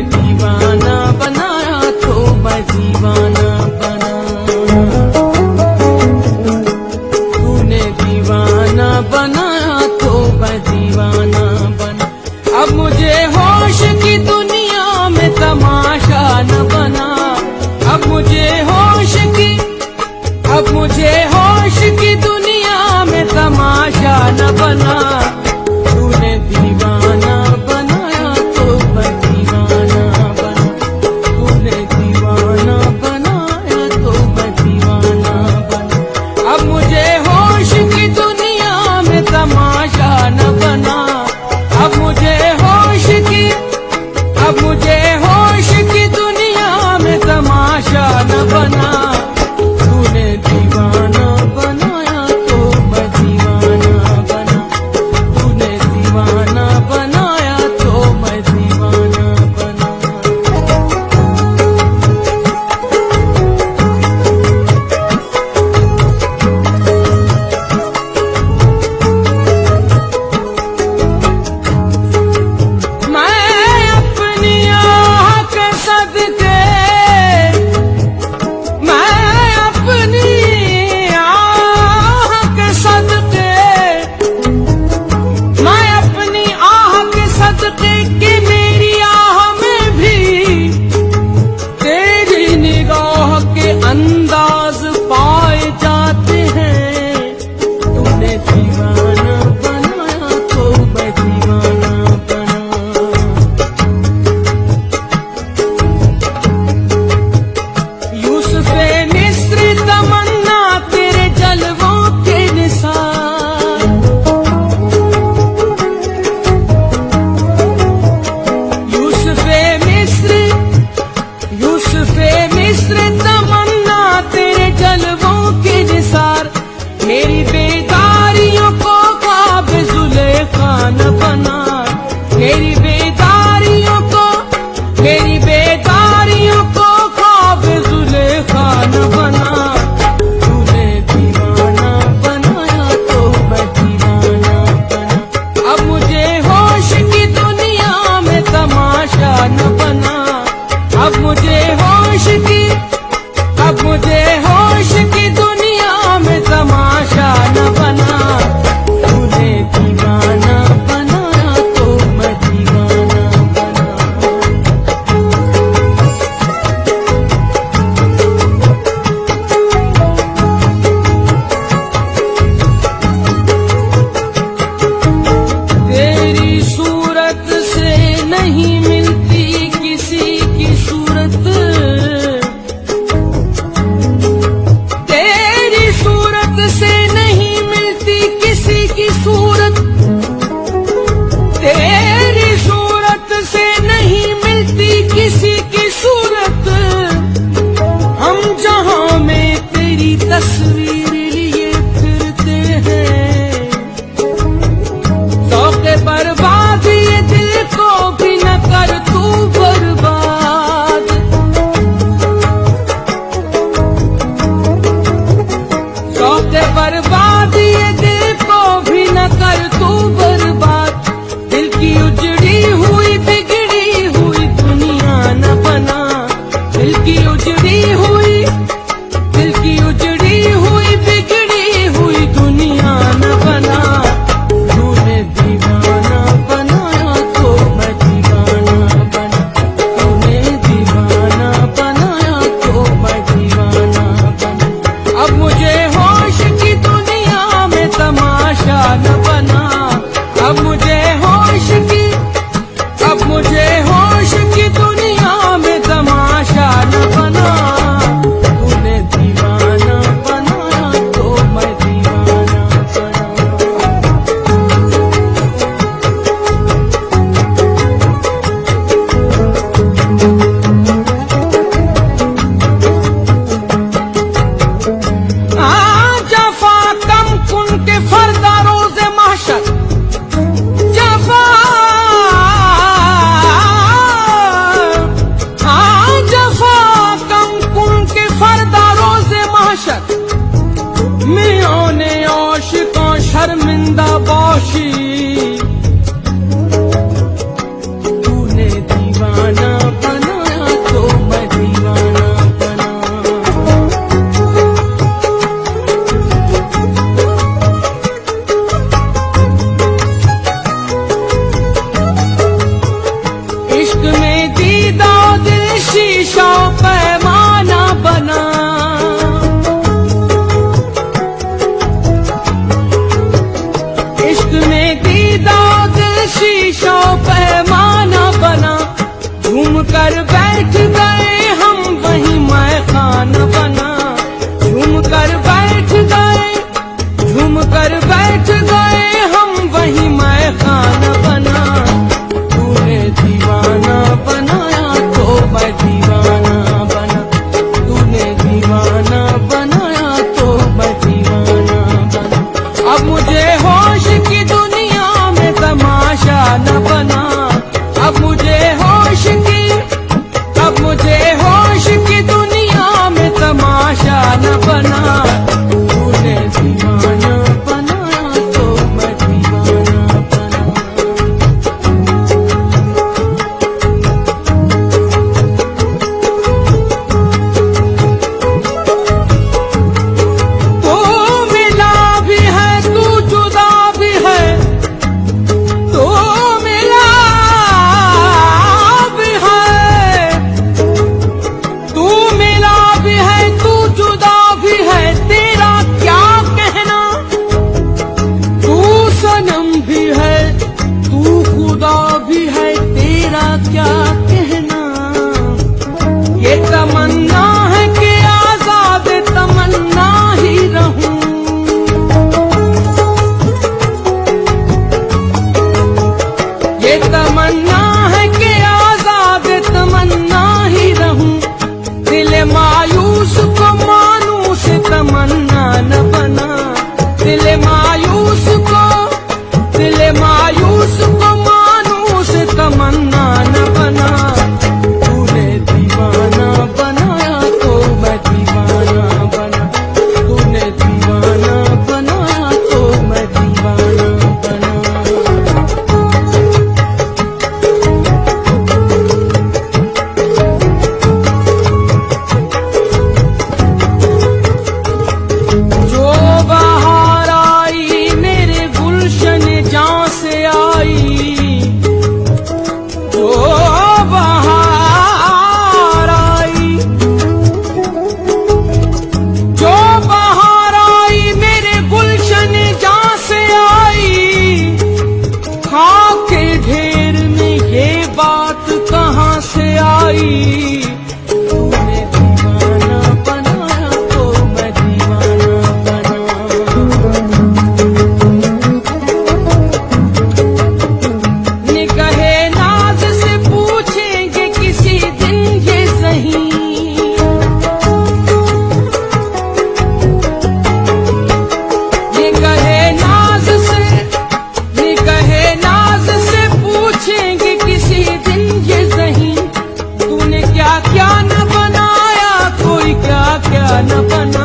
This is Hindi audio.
दीवाना बनाया तो मैं दीवाना बना। तूने दीवाना बनाया तो मैं दीवाना बना। अब मुझे होश की दुनिया में तमाशा न बना। अब मुझे होश की दुनिया में तमाशा न बना। तूने दीवाना बनाया तो मैं दीवाना बना। तूने दीवाना बना। कर बैठ गए हम वहीं मैं खाना बना, झूम कर बैठ गए, झूम कर बैठ गए हम वहीं मैं खाना बना। तूने दीवाना बनाया तो मैं दीवाना बना, तूने दीवाना बनाया तो मैं दीवाना बना। अब मुझे होश की दुनिया में तमाशा न बना, अब मुझे होश की, अब मुझे होश की दुनिया में तमाशा न बना। तूने दीवाना बनाया तो मैं दीवाना बना। तू मिला भी है, तू जुदा भी है, तू मिला भी है, तू मिला भी है, तू जुदा भी है, तेरा क्या कहना। तू सनम भी है, तू खुदा भी है, तेरा क्या कहना। ये तमन्ना है कि आजाद तमन्ना ही रहूं, ये तमन्ना है कि आजाद तमन्ना ही रहूं। दिल मायूस को मानूस तमन्ना न बना, दिल मायूस को, दिल मायूस को मानूस तमन्ना न बना। तूने दीवाना बनाया तो मैं दीवाना बना, तूने दीवाना बनाया तो मैं दीवाना बना। जो बाहर आई मेरे गुलशन जहाँ से आई, जो बाहर आई, जो बाहर आई मेरे गुलशन जहाँ से आई। खाके ढेर में ये बात कहाँ से आई। तूने दीवाना बनाया तो मैं दीवाना बना। निगाहे नाज से पूछेंगे किसी दिन ये सही, निगाहे नाज से, निगाहे नाज से पूछेंगे किसी दिन ये सही। तूने क्या क्या न बनाया, कोई क्या क्या न बना।